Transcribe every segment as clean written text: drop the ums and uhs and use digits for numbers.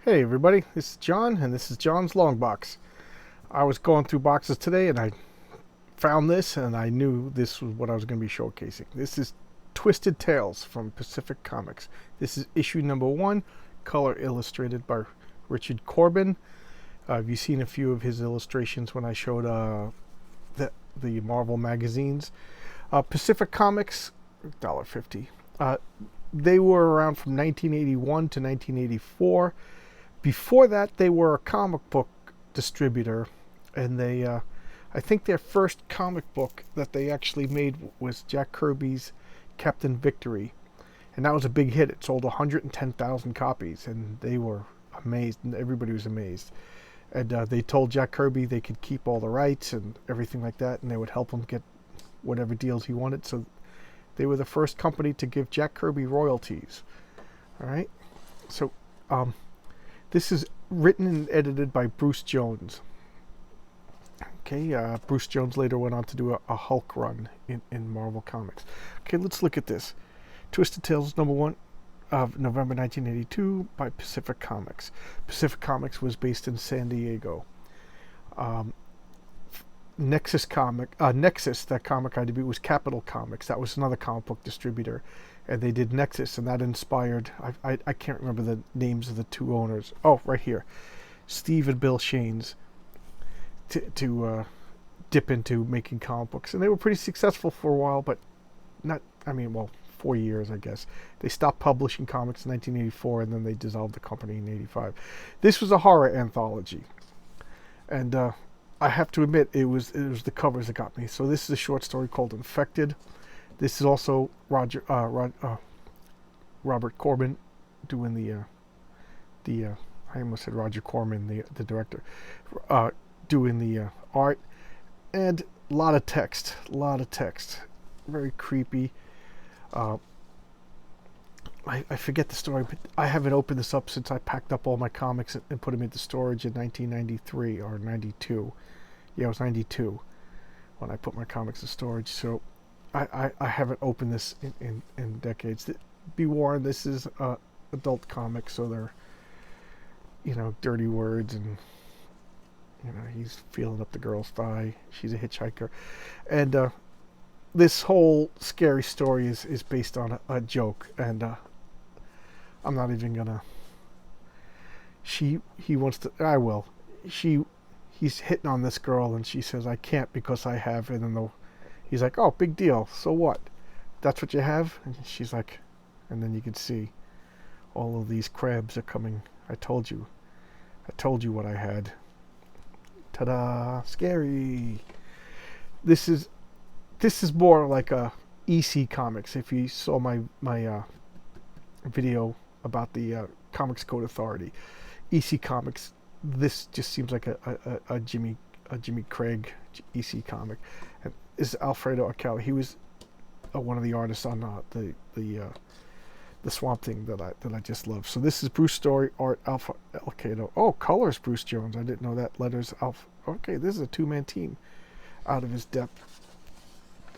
Hey everybody, this is John, and this is John's Long Box. I was going through boxes today, and I found this, and I knew this was what I was going to be showcasing. This is Twisted Tales from Pacific Comics. This is issue number 1, color illustrated by Richard Corbin. Have you seen a few of his illustrations when I showed the Marvel magazines? Pacific Comics, $1.50. They were around from 1981 to 1984. Before that, they were a comic book distributor, and I think their first comic book that they actually made was Jack Kirby's Captain Victory, and that was a big hit. It sold 110,000 copies, and they were amazed, and everybody was amazed. And they told Jack Kirby they could keep all the rights and everything like that, and they would help him get whatever deals he wanted. So they were the first company to give Jack Kirby royalties. All right, so this is written and edited by Bruce Jones. Okay, Bruce Jones later went on to do a Hulk run in Marvel Comics. Okay, let's look at this. Twisted Tales number 1 of November 1982 by Pacific Comics. Pacific Comics was based in San Diego. Nexus, that comic I debut was Capital Comics. That was another comic book distributor, and they did Nexus, and that inspired. I can't remember the names of the two owners. Oh, right here, Steve and Bill Shanes, to dip into making comic books, and they were pretty successful for a while, but not. I mean, well, 4 years, I guess. They stopped publishing comics in 1984, and then they dissolved the company in '85. This was a horror anthology, and I have to admit, it was the covers that got me. So this is a short story called Infected. This is also Robert Corbin doing the I almost said Roger Corman, the director, doing the art, and a lot of text, very creepy. I forget the story, but I haven't opened this up since I packed up all my comics and put them into storage in 1993 or 92. Yeah, it was 92 when I put my comics in storage. So I haven't opened this in decades. Be warned, this is adult comics, so they're, dirty words, and, he's feeling up the girl's thigh. She's a hitchhiker. And this whole scary story is based on a joke, and I'm not even gonna. He wants to. I will. He's hitting on this girl, and she says, "I can't because I have." And then he's like, "Oh, big deal. So what? That's what you have?" And she's like, and then you can see all of these crabs are coming. I told you what I had. Ta-da! Scary. This is more like a EC Comics. If you saw my video about the Comics Code Authority, EC Comics. This just seems like a Jimmy Craig EC comic. And this is Alfredo Acau. He was one of the artists on the Swamp Thing that I just love. So this is Bruce Story, art Alpha Alcado. Oh, colors Bruce Jones. I didn't know that. Letters Alpha. Okay, this is a 2-man team out of his depth.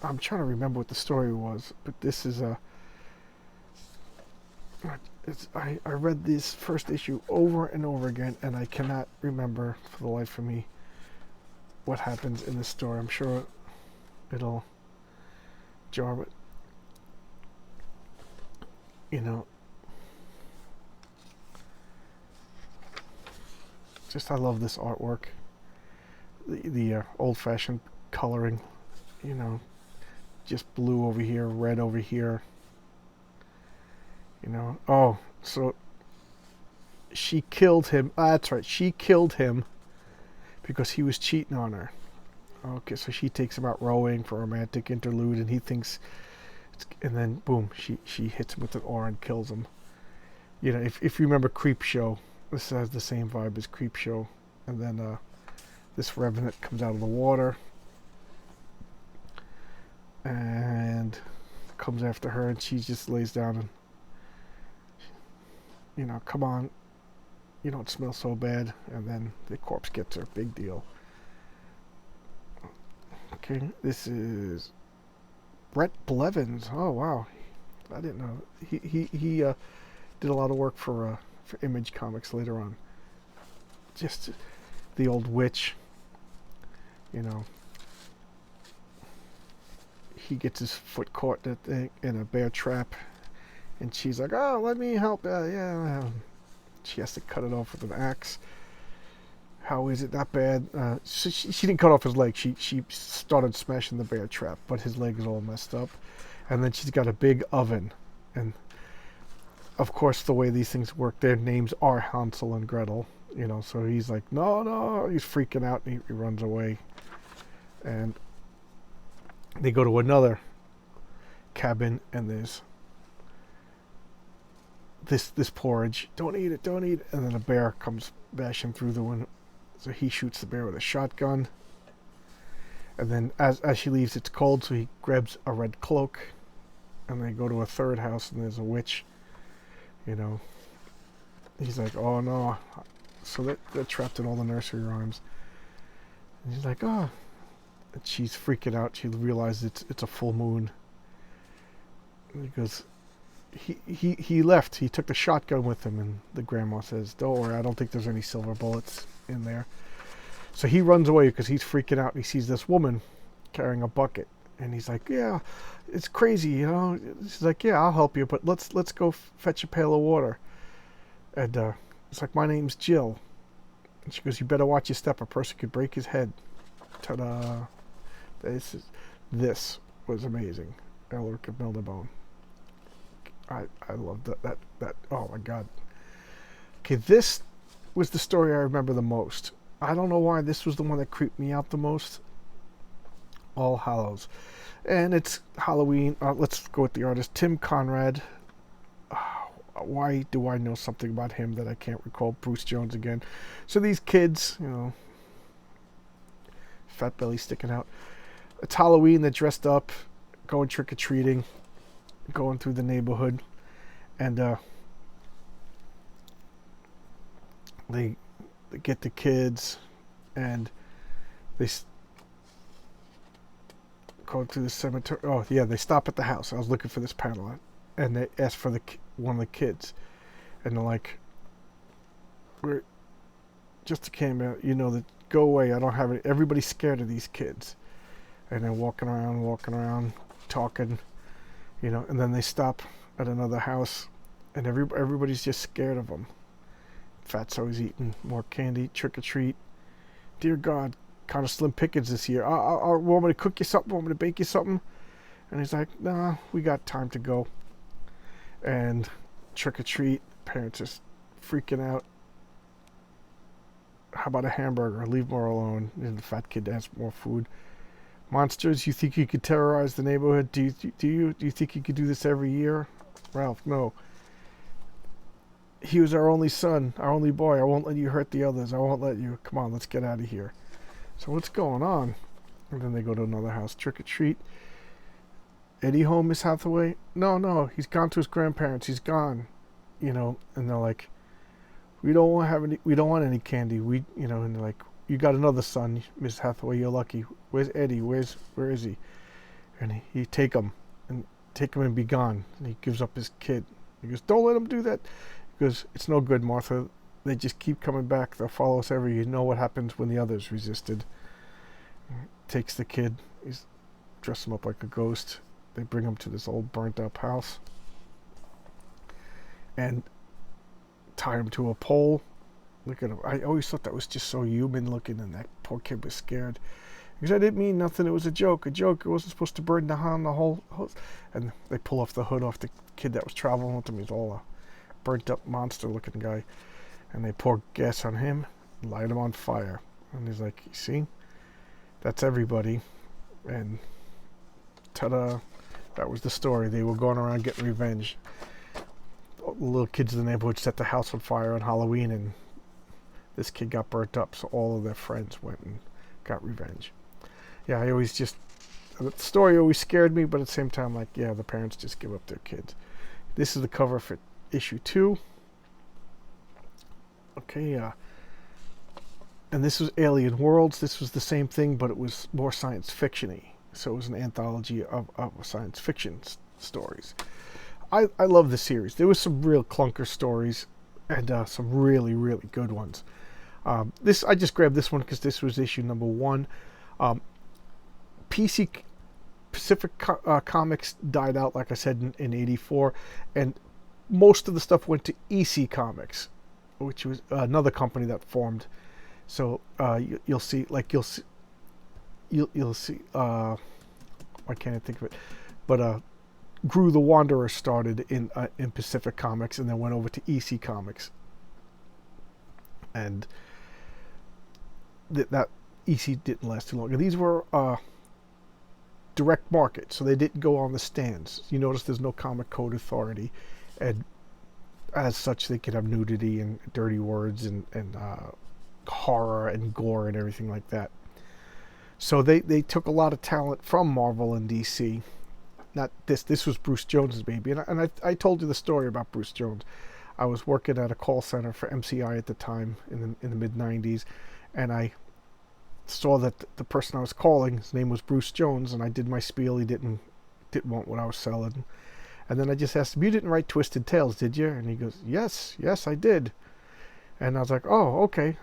I'm trying to remember what the story was, but this is a. I read this first issue over and over again, and I cannot remember for the life of me what happens in this story. I'm sure it'll jar, but just I love this artwork. The old-fashioned coloring, just blue over here, red over here. Oh, so she killed him. That's right, she killed him because he was cheating on her. Okay, so she takes him out rowing for a romantic interlude, and he thinks, and then boom, she hits him with an oar and kills him. If you remember Creep Show, this has the same vibe as Creep Show, and then this revenant comes out of the water and comes after her, and she just lays down and. Come on, you don't smell so bad, and then the corpse gets her. Big deal. Okay, this is Brett Blevins. Oh wow, I didn't know he did a lot of work for for Image Comics later on. Just the old witch, you know. He gets his foot caught in a bear trap, and she's like, "Oh, let me help." Yeah. She has to cut it off with an axe. How is it that bad? She didn't cut off his leg. She started smashing the bear trap, but his leg is all messed up. And then she's got a big oven, and of course the way these things work, their names are Hansel and Gretel. You know, so he's like, no, he's freaking out, and he runs away. And they go to another cabin, and there's this porridge. Don't eat it. And then a bear comes bashing through the window. So he shoots the bear with a shotgun. And then as she leaves, it's cold, so he grabs a red cloak. And they go to a third house, and there's a witch. You know, he's like, oh no. So they're trapped in all the nursery rhymes. And he's like, oh. And she's freaking out. She realizes it's a full moon. And he goes, he left. He took the shotgun with him, and the grandma says, don't worry, I don't think there's any silver bullets in there. So he runs away because he's freaking out, and he sees this woman carrying a bucket. And he's like, yeah, it's crazy, you know. She's like, yeah, I'll help you, but let's go fetch a pail of water. And it's like, my name's Jill. And she goes, you better watch your step. A person could break his head. Ta-da. This was amazing. Elric of Mildebone. I love that. Oh my God. Okay, this was the story I remember the most. I don't know why this was the one that creeped me out the most. All Hallows. And it's Halloween. Let's go with the artist, Tim Conrad. Why do I know something about him that I can't recall? Bruce Jones again. So these kids, you know, fat belly sticking out. It's Halloween. They're dressed up, going trick-or-treating, going through the neighborhood. And they get the kids, and they go to the cemetery. Oh yeah, they stop at the house. I was looking for this panel, and they ask for one of the kids, and they're like, "We're just a cameo, you know. That go away. I don't have it. Everybody's scared of these kids." And they're walking around, talking, you know. And then they stop at another house, and everybody's just scared of them. Fatso's eating more candy, trick or treat. Dear God, kind of slim pickings this year. I want me to cook you something? Want me to bake you something? And he's like, nah, we got time to go. And trick or treat, parents just freaking out. How about a hamburger? Leave more alone. And the fat kid has more food. Monsters, you think you could terrorize the neighborhood? Do you think you could do this every year? Ralph, no. He was our only son, our only boy. I won't let you hurt the others. I won't let you. Come on, let's get out of here. So what's going on? And then they go to another house. Trick or treat. Eddie home, Miss Hathaway? No. He's gone to his grandparents. He's gone. You know, and they're like, we don't want any candy. And they're like, you got another son, Miss Hathaway. You're lucky. Where's Eddie? Where is he? And he take him and be gone. And he gives up his kid. He goes, don't let him do that. He goes, it's no good, Martha. They just keep coming back. They'll follow us everywhere. You know what happens when the others resisted. Takes the kid. He's dressed him up like a ghost. They bring him to this old burnt up house and tie him to a pole. Look at him. I always thought that was just so human looking, and that poor kid was scared. Because I didn't mean nothing. It was a joke. It wasn't supposed to burn down the whole house. And they pull off the hood off the kid that was traveling with him. He's all a burnt up monster looking guy. And they pour gas on him, light him on fire. And he's like, you see? That's everybody. And ta-da. That was the story. They were going around getting revenge. The little kids in the neighborhood set the house on fire on Halloween, and this kid got burnt up, so all of their friends went and got revenge. Yeah, the story always scared me, but at the same time, like, yeah, the parents just give up their kids. This is the cover for issue 2. Okay, and this was Alien Worlds. This was the same thing, but it was more science fiction-y. So it was an anthology of science fiction stories. I love the series. There was some real clunker stories. and some really, really good ones. This I just grabbed this one because this was issue number one. Um, PC Pacific Comics died out, like I said, in '84, and most of the stuff went to EC Comics, which was another company that formed. So you'll see, like you'll see. Why can't I think of it? But Gru the Wanderer started in Pacific Comics and then went over to EC Comics, and that EC didn't last too long. And these were direct market, so they didn't go on the stands. You notice there's no comic code authority, and as such, they could have nudity and dirty words and horror and gore and everything like that. So they took a lot of talent from Marvel and DC. Not this. This was Bruce Jones's baby, and I told you the story about Bruce Jones. I was working at a call center for MCI at the time in the mid '90s, and I saw that the person I was calling, his name was Bruce Jones, and I did my spiel. He didn't want what I was selling, and then I just asked him, "You didn't write Twisted Tales, did you?" And he goes, "Yes, I did." And I was like, "Oh, okay."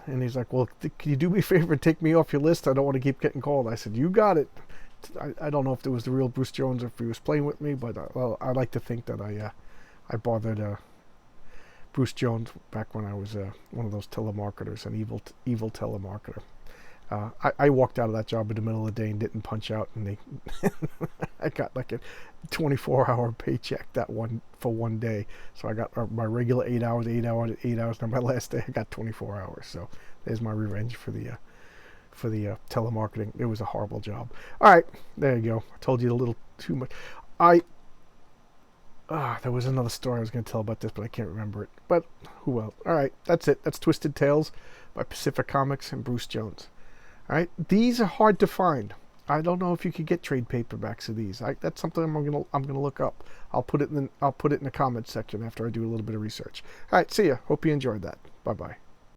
And he's like, "Well, can you do me a favor and take me off your list? I don't want to keep getting called." I said, "You got it." I don't know if it was the real Bruce Jones or if he was playing with me, but well, I like to think that I bothered Bruce Jones back when I was one of those telemarketers, an evil telemarketer. I walked out of that job in the middle of the day and didn't punch out, and they I got like a 24-hour paycheck for one day. So I got my regular 8 hours, 8 hours, 8 hours. And my last day I got 24 hours. So there's my revenge for the telemarketing. It was a horrible job. All right, there you go. I told you a little too much. There was another story I was going to tell about this, but I can't remember it. But who else? All right, that's it. That's Twisted Tales by Pacific Comics and Bruce Jones. All right, these are hard to find. I don't know if you could get trade paperbacks of these. That's something I'm gonna look up. I'll put it in the comments section after I do a little bit of research. All right, see ya. Hope you enjoyed that. Bye bye.